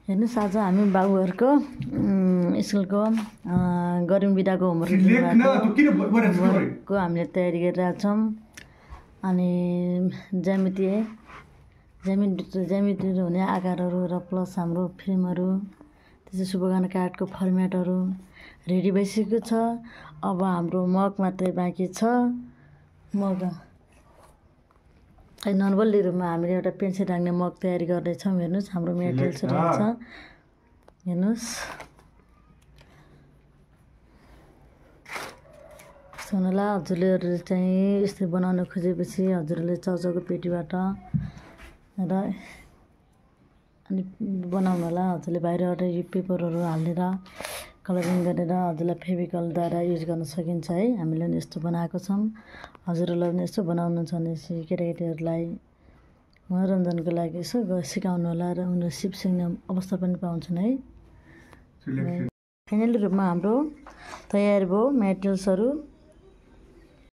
हेर्नुहोस् आज हामी बाबुहरूको स्कुलको गर्मी बिदाको होमवर्कको हामीले तयारी गरिरहेको छौँ। अनि ज्यामिति हुने आकारहरू र प्लस हाम्रो फ्रेमहरू, त्यसै शुभगान कार्डको फर्मेटहरू रेडी भइसकेको छ। अब हाम्रो मग मात्रै बाँकी छ। मग नर्मल्ली रूपमा हामीले एउटा पेन्सिल राख्ने मग तयारी गर्दैछौँ। हेर्नुहोस् हाम्रो मेटेरियल्सहरू छ। हेर्नुहोस् सुनला हजुरले चाहिँ यस्तै बनाउन खोजेपछि हजुरले चाउचाउको पेटीबाट र अनि बनाउनु होला। हजुरले बाहिरबाट यो पेपरहरू हालेर कलरिङ गरेर हजुरलाई फेभिकलद्वारा युज गर्न सकिन्छ है। हामीले पनि यस्तो बनाएको छौँ। हजुरहरूलाई पनि यस्तो बनाउनु छ भने केटाकेटीहरूलाई मनोरञ्जनको लागि यसो सिकाउनु होला र उनीहरू सिक्ने अवस्था पनि पाउँछन् है। फाइनली रूपमा हाम्रो तयार भयो मेटेरियल्सहरू।